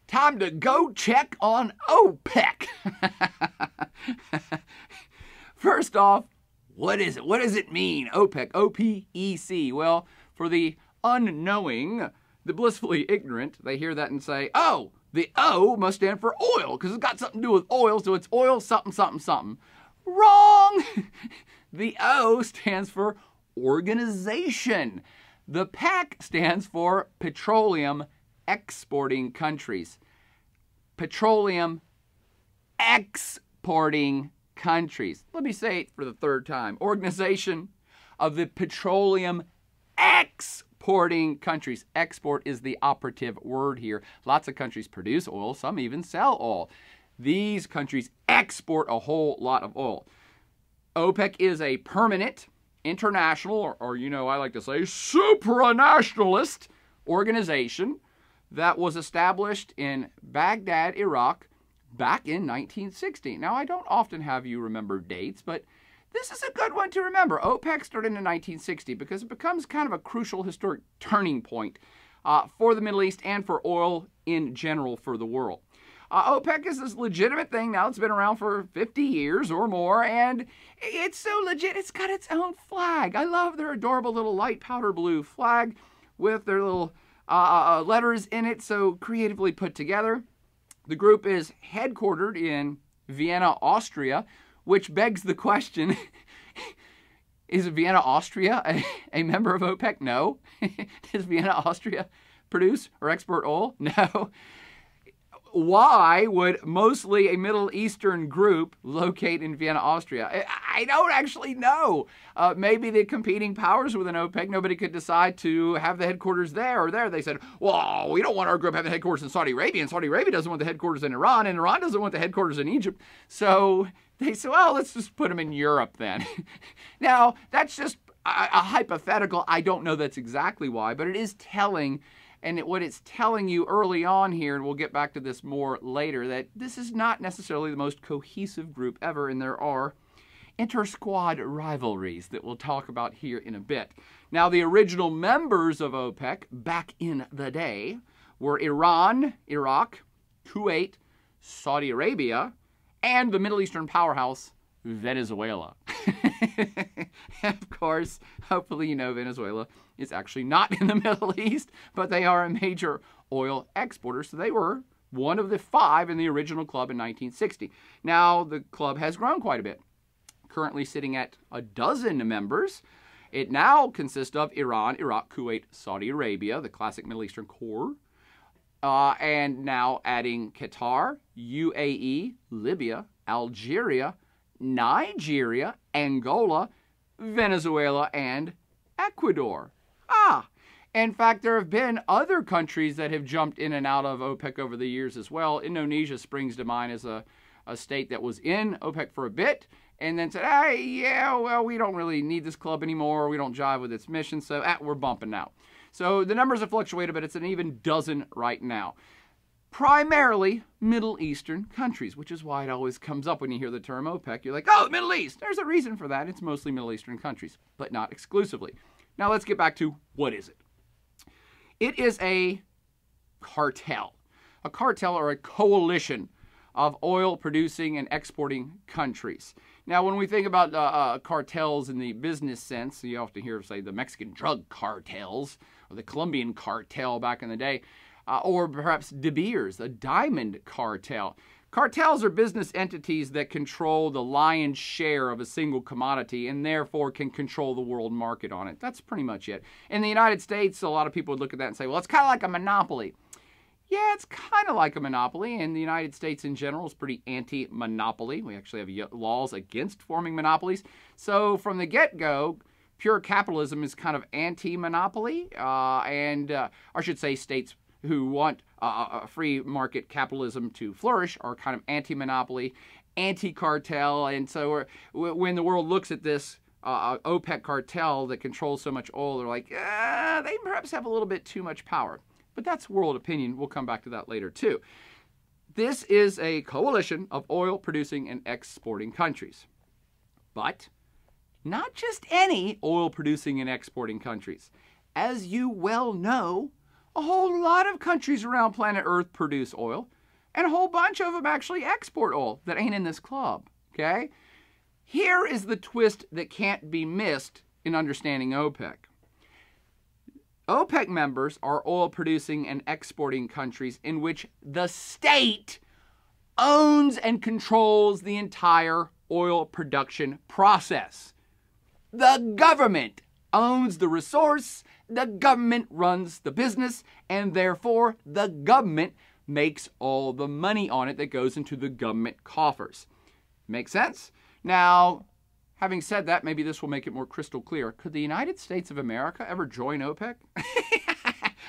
Time to go check on OPEC. First off, what is it? What does it mean? OPEC, O-P-E-C. Well, for the unknowing, the blissfully ignorant, they hear that and say, oh, the O must stand for oil because it's got something to do with oil, so it's oil something, something, something. Wrong! The O stands for organization. The PEC stands for petroleum exporting countries. Petroleum exporting countries. Let me say it for the third time. Organization of the petroleum exporting countries. Export is the operative word here. Lots of countries produce oil. Some even sell oil. These countries export a whole lot of oil. OPEC is a permanent international, or I like to say supranationalist organization that was established in Baghdad, Iraq, back in 1960. Now, I don't often have you remember dates, but this is a good one to remember. OPEC started in 1960 because it becomes kind of a crucial historic turning point for the Middle East and for oil in general for the world. OPEC is this legitimate thing now. It's been around for 50 years or more, and it's so legit. It's got its own flag. I love their adorable little light powder blue flag with their little letters in it, so creatively put together. The group is headquartered in Vienna, Austria, which begs the question, is Vienna, Austria a member of OPEC? No. Does Vienna, Austria produce or export oil? No. Why would mostly a Middle Eastern group locate in Vienna, Austria? I don't actually know. Maybe the competing powers within OPEC, nobody could decide to have the headquarters there or there. They said, well, we don't want our group having the headquarters in Saudi Arabia, and Saudi Arabia doesn't want the headquarters in Iran, and Iran doesn't want the headquarters in Egypt. So they said, well, let's just put them in Europe then. Now, that's just a hypothetical. I don't know that's exactly why, but it is telling. And what it's telling you early on here, and we'll get back to this more later, that this is not necessarily the most cohesive group ever, and there are inter-squad rivalries that we'll talk about here in a bit. Now, the original members of OPEC back in the day were Iran, Iraq, Kuwait, Saudi Arabia, and the Middle Eastern powerhouse, Venezuela. Of course, hopefully you know Venezuela is actually not in the Middle East, but they are a major oil exporter. So they were one of the 5 in the original club in 1960. Now, the club has grown quite a bit, currently sitting at 12 members. It now consists of Iran, Iraq, Kuwait, Saudi Arabia, the classic Middle Eastern core, and now adding Qatar, UAE, Libya, Algeria, Nigeria, Angola, Venezuela, and Ecuador. In fact, there have been other countries that have jumped in and out of OPEC over the years as well. Indonesia springs to mind as a state that was in OPEC for a bit and then said, hey, yeah, well, we don't really need this club anymore. We don't jive with its mission, so we're bumping out. So the numbers have fluctuated, but it's an even dozen right now. Primarily Middle Eastern countries, which is why it always comes up when you hear the term OPEC. You're like, oh, the Middle East. There's a reason for that. It's mostly Middle Eastern countries, but not exclusively. Now let's get back to what is it? It is a cartel. A cartel or a coalition of oil producing and exporting countries. Now, when we think about cartels in the business sense, you often hear, say, the Mexican drug cartels or the Colombian cartel back in the day. Or perhaps De Beers, the diamond cartel. Cartels are business entities that control the lion's share of a single commodity and therefore can control the world market on it. That's pretty much it. In the United States, a lot of people would look at that and say, well, it's kind of like a monopoly. Yeah, it's kind of like a monopoly, and the United States in general is pretty anti-monopoly. We actually have laws against forming monopolies. So from the get-go, pure capitalism is kind of anti-monopoly, I should say states who want free market capitalism to flourish are kind of anti-monopoly, anti-cartel. And so when the world looks at this OPEC cartel that controls so much oil, they're like, they perhaps have a little bit too much power. But that's world opinion. We'll come back to that later too. This is a coalition of oil producing and exporting countries. But not just any oil producing and exporting countries. As you well know, A whole lot of countries around planet Earth produce oil, and a whole bunch of them actually export oil that ain't in this club, okay? Here is the twist that can't be missed in understanding OPEC. OPEC members are oil-producing and exporting countries in which the state owns and controls the entire oil production process. The government owns the resource, the government runs the business, and therefore the government makes all the money on it that goes into the government coffers. Make sense? Now, having said that, maybe this will make it more crystal clear. Could the United States of America ever join OPEC?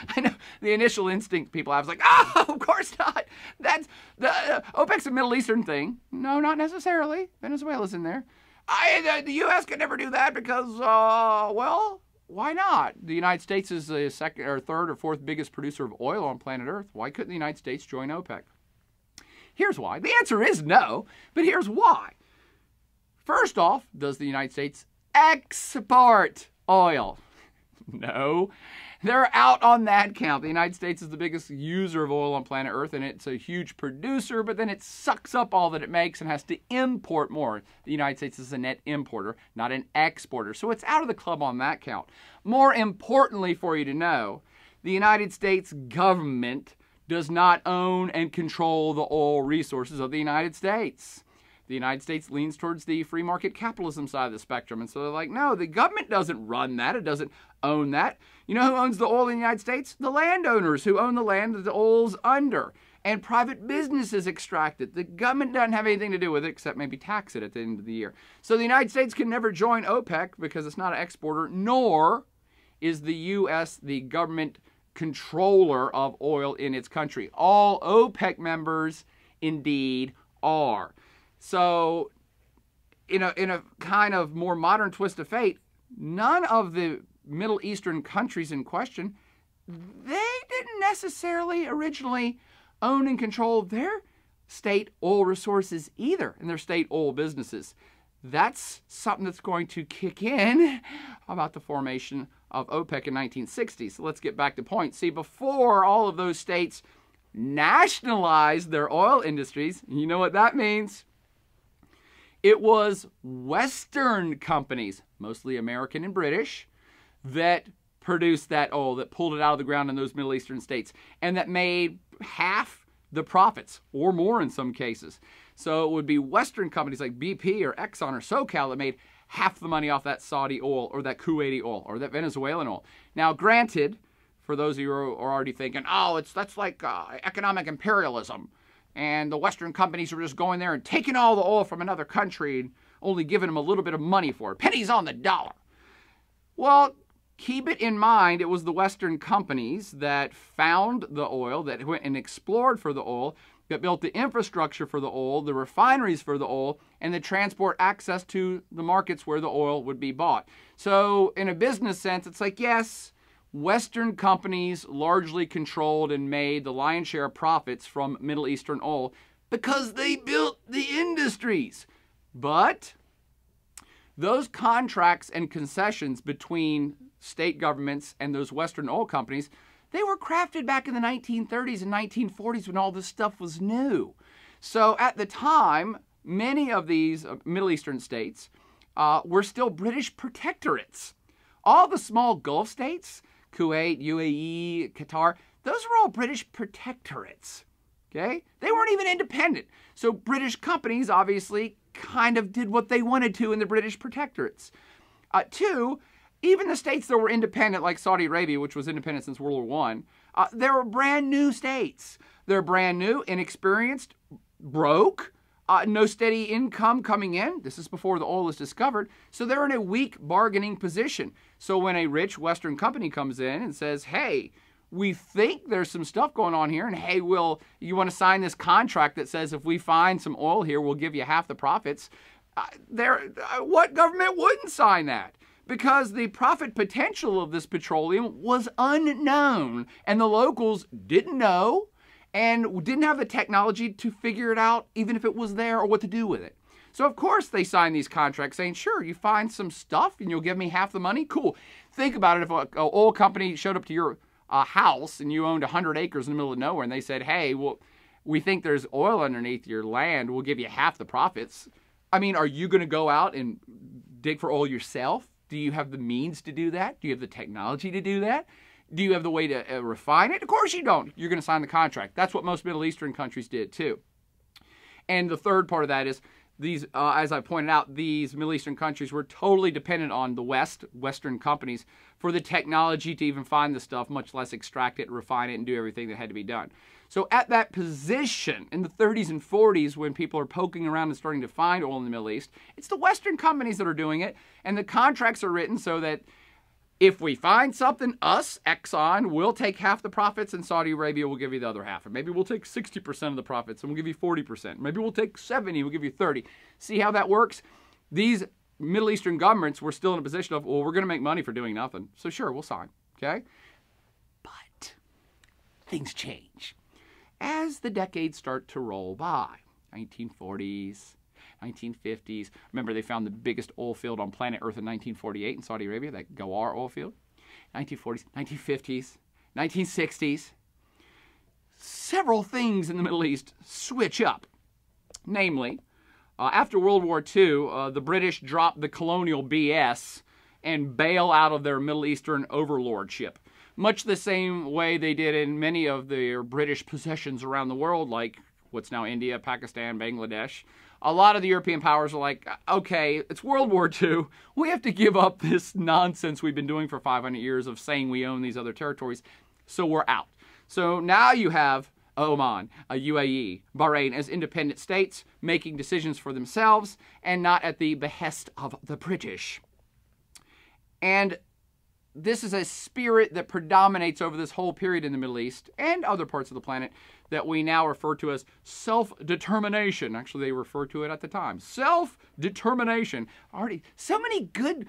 I know the initial instinct people have is like, oh, of course not. That's OPEC's a Middle Eastern thing. No, not necessarily. Venezuela's in there. The U.S. could never do that because, well, why not? The United States is the second or third or fourth biggest producer of oil on planet Earth. Why couldn't the United States join OPEC? Here's why. The answer is no, but here's why. First off, does the United States export oil? No. They're out on that count. The United States is the biggest user of oil on planet Earth, and it's a huge producer, but then it sucks up all that it makes and has to import more. The United States is a net importer, not an exporter. So it's out of the club on that count. More importantly for you to know, the United States government does not own and control the oil resources of the United States. The United States leans towards the free market capitalism side of the spectrum. And so they're like, no, the government doesn't run that. It doesn't own that. You know who owns the oil in the United States? The landowners who own the land that the oil's under. And private businesses extract it. The government doesn't have anything to do with it except maybe tax it at the end of the year. So the United States can never join OPEC because it's not an exporter, nor is the U.S. the government controller of oil in its country. All OPEC members indeed are. So, in a kind of more modern twist of fate, none of the Middle Eastern countries in question, they didn't necessarily originally own and control their state oil resources either, and their state oil businesses. That's something that's going to kick in about the formation of OPEC in 1960. So let's get back to point. See, before all of those states nationalized their oil industries, you know what that means? It was Western companies, mostly American and British, that produced that oil, that pulled it out of the ground in those Middle Eastern states, and that made half the profits, or more in some cases. So it would be Western companies like BP or Exxon or SoCal that made half the money off that Saudi oil or that Kuwaiti oil or that Venezuelan oil. Now, granted, for those of you who are already thinking, oh, that's like economic imperialism, and the Western companies are just going there and taking all the oil from another country and only giving them a little bit of money for it. Pennies on the dollar. Well, keep it in mind, it was the Western companies that found the oil, that went and explored for the oil, that built the infrastructure for the oil, the refineries for the oil, and the transport access to the markets where the oil would be bought. So in a business sense, it's like, yes, Western companies largely controlled and made the lion's share of profits from Middle Eastern oil because they built the industries. But those contracts and concessions between state governments and those Western oil companies, they were crafted back in the 1930s and 1940s when all this stuff was new. So at the time, many of these Middle Eastern states were still British protectorates. All the small Gulf states, Kuwait, UAE, Qatar, those were all British protectorates, okay? They weren't even independent. So British companies obviously kind of did what they wanted to in the British protectorates. Two, even the states that were independent, like Saudi Arabia, which was independent since World War I, they were brand new states. They're brand new, inexperienced, broke, no steady income coming in. This is before the oil is discovered. So they're in a weak bargaining position. So when a rich Western company comes in and says, hey, we think there's some stuff going on here, and hey, you want to sign this contract that says if we find some oil here, we'll give you half the profits. What government wouldn't sign that? Because the profit potential of this petroleum was unknown, and the locals didn't know and didn't have the technology to figure it out, even if it was there, or what to do with it. So of course they signed these contracts saying, sure, you find some stuff and you'll give me half the money? Cool. Think about it. If an oil company showed up to your a house and you owned 100 acres in the middle of nowhere and they said, hey, well, we think there's oil underneath your land, we'll give you half the profits. I mean, are you going to go out and dig for oil yourself? Do you have the means to do that? Do you have the technology to do that? Do you have the way to refine it? Of course you don't. You're going to sign the contract. That's what most Middle Eastern countries did too. And the third part of that is these, as I pointed out, these Middle Eastern countries were totally dependent on the Western companies for the technology to even find the stuff, much less extract it, refine it, and do everything that had to be done. So at that position in the 30s and 40s, when people are poking around and starting to find oil in the Middle East, it's the Western companies that are doing it, and the contracts are written so that if we find something, us, Exxon, we'll take half the profits and Saudi Arabia will give you the other half. Or maybe we'll take 60% of the profits and we'll give you 40%. Maybe we'll take 70, we'll give you 30. See how that works? These Middle Eastern governments were still in a position of, well, we're going to make money for doing nothing. So sure, we'll sign, okay? But things change. As the decades start to roll by, 1940s, 1950s. Remember, they found the biggest oil field on planet Earth in 1948 in Saudi Arabia, that Ghawar oil field. 1940s, 1950s, 1960s. Several things in the Middle East switch up. Namely, after World War II, the British dropped the colonial BS and bail out of their Middle Eastern overlordship. Much the same way they did in many of their British possessions around the world, like what's now India, Pakistan, Bangladesh. A lot of the European powers are like, okay, it's World War II. We have to give up this nonsense we've been doing for 500 years of saying we own these other territories, so we're out. So now you have Oman, UAE, Bahrain as independent states making decisions for themselves and not at the behest of the British. And this is a spirit that predominates over this whole period in the Middle East and other parts of the planet that we now refer to as self-determination. Actually, they referred to it at the time. Self-determination. Already so many good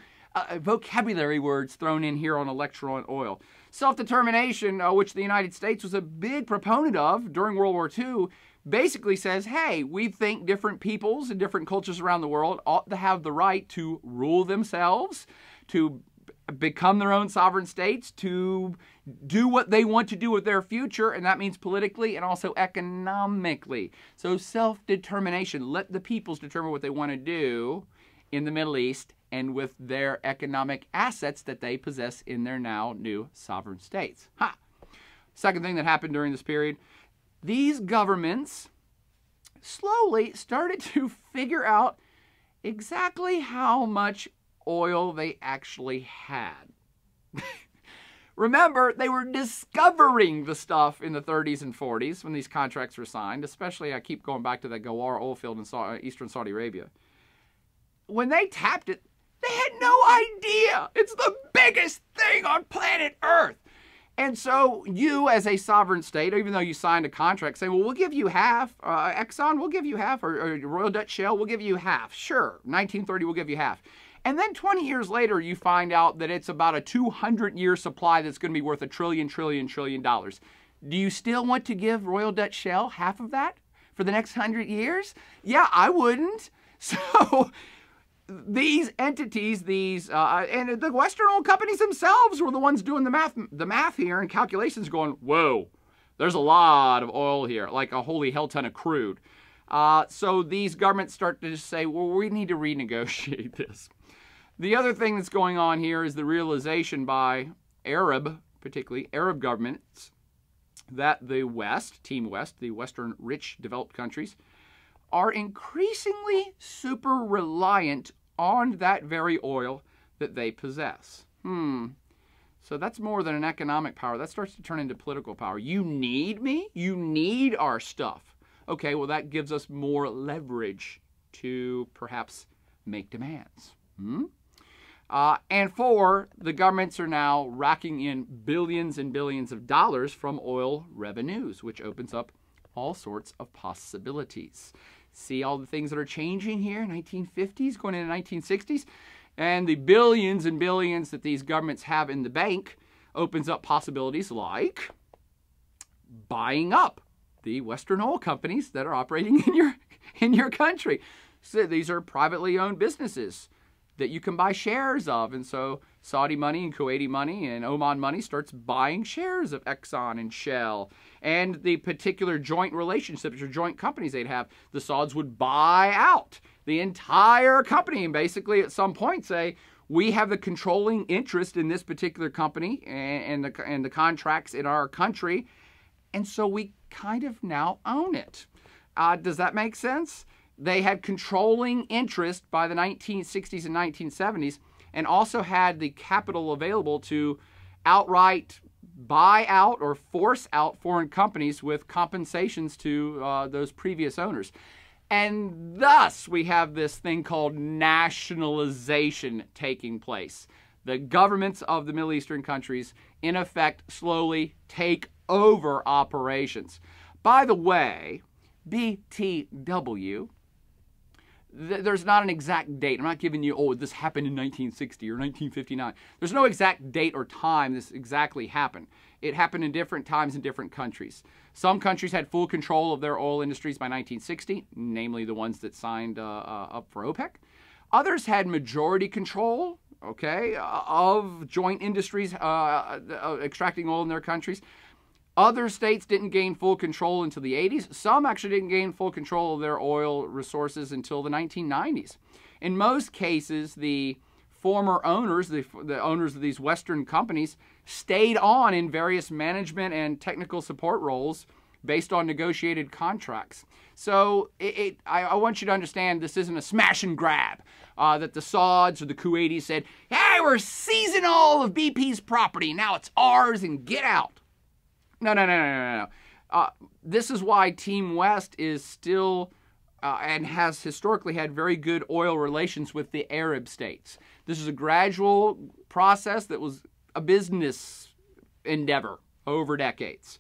vocabulary words thrown in here on a lecture on oil. Self-determination, which the United States was a big proponent of during World War II, basically says, hey, we think different peoples and different cultures around the world ought to have the right to rule themselves, to become their own sovereign states, to do what they want to do with their future, and that means politically and also economically. So self-determination, let the peoples determine what they want to do in the Middle East and with their economic assets that they possess in their now new sovereign states. Second thing that happened during this period, these governments slowly started to figure out exactly how much oil they actually had. Remember, they were discovering the stuff in the 30s and 40s when these contracts were signed, especially I keep going back to that Ghawar oil field in eastern Saudi Arabia. When they tapped it, they had no idea. It's the biggest thing on planet Earth. And so you, as a sovereign state, even though you signed a contract, say, well, we'll give you half. Exxon, we'll give you half. Or Royal Dutch Shell, we'll give you half. Sure, 1930, we'll give you half. And then 20 years later, you find out that it's about a 200-year supply that's going to be worth $1 trillion. Do you still want to give Royal Dutch Shell half of that for the next 100 years? Yeah, I wouldn't. So these entities, and the Western oil companies themselves were the ones doing the math here and calculations going, whoa, there's a lot of oil here, like a holy hell ton of crude. So these governments start to just say, well, we need to renegotiate this. The other thing that's going on here is the realization by particularly Arab governments, that the West, Team West, the Western rich developed countries, are increasingly super reliant on that very oil that they possess. So that's more than an economic power. That starts to turn into political power. You need me? You need our stuff. Okay, well, that gives us more leverage to perhaps make demands. And the governments are now racking in billions and billions of dollars from oil revenues, which opens up all sorts of possibilities. See all the things that are changing here, 1950s, going into 1960s, and the billions and billions that these governments have in the bank opens up possibilities like buying up the Western oil companies that are operating in your country. So these are privately owned businesses that you can buy shares of, and so Saudi money and Kuwaiti money and Oman money starts buying shares of Exxon and Shell. And the particular joint relationships or joint companies they'd have, the Sauds would buy out the entire company and basically at some point say, we have the controlling interest in this particular company and the contracts in our country, and so we kind of now own it. Does that make sense? They had controlling interest by the 1960s and 1970s and also had the capital available to outright buy out or force out foreign companies with compensations to those previous owners. And thus we have this thing called nationalization taking place. The governments of the Middle Eastern countries, in effect, slowly take over operations. By the way, BTW, there's not an exact date. I'm not giving you, oh, this happened in 1960 or 1959. There's no exact date or time this exactly happened. It happened in different times in different countries. Some countries had full control of their oil industries by 1960, namely the ones that signed up for OPEC. Others had majority control, okay, of joint industries extracting oil in their countries. Other states didn't gain full control until the 80s. Some actually didn't gain full control of their oil resources until the 1990s. In most cases, the former owners, the owners of these Western companies, stayed on in various management and technical support roles based on negotiated contracts. So I want you to understand this isn't a smash and grab that the Sauds or the Kuwaitis said, hey, we're seizing all of BP's property. Now it's ours and get out. No. This is why Team West is still and has historically had very good oil relations with the Arab states. This is a gradual process that was a business endeavor over decades.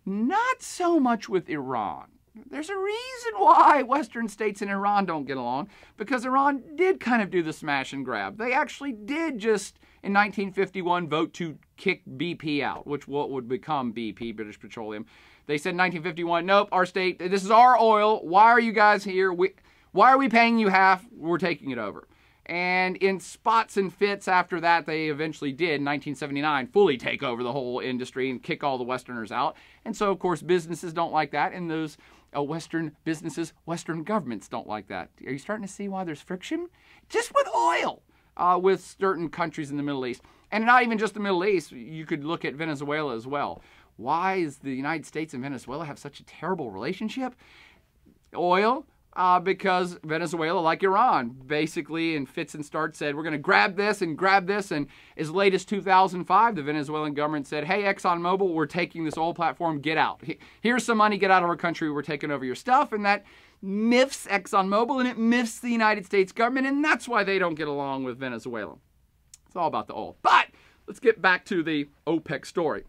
Not so much with Iran. There's a reason why Western states and Iran don't get along, because Iran did kind of do the smash and grab. They actually did just, in 1951, vote to kick BP out, which would become BP, British Petroleum. They said in 1951, nope, our state, this is our oil. Why are you guys here? Why are we paying you half? We're taking it over. And in spots and fits after that, they eventually did, in 1979, fully take over the whole industry and kick all the Westerners out. And so, of course, businesses don't like that, and those Western businesses, Western governments don't like that. Are you starting to see why there's friction? Just with oil, with certain countries in the Middle East. And not even just the Middle East, you could look at Venezuela as well. Why does the United States and Venezuela have such a terrible relationship? Oil. Because Venezuela, like Iran, basically in fits and starts said, we're going to grab this. And as late as 2005, the Venezuelan government said, hey, ExxonMobil, we're taking this oil platform, get out. Here's some money, get out of our country, we're taking over your stuff. And that miffs ExxonMobil and it miffs the United States government, and that's why they don't get along with Venezuela. It's all about the oil. But let's get back to the OPEC story.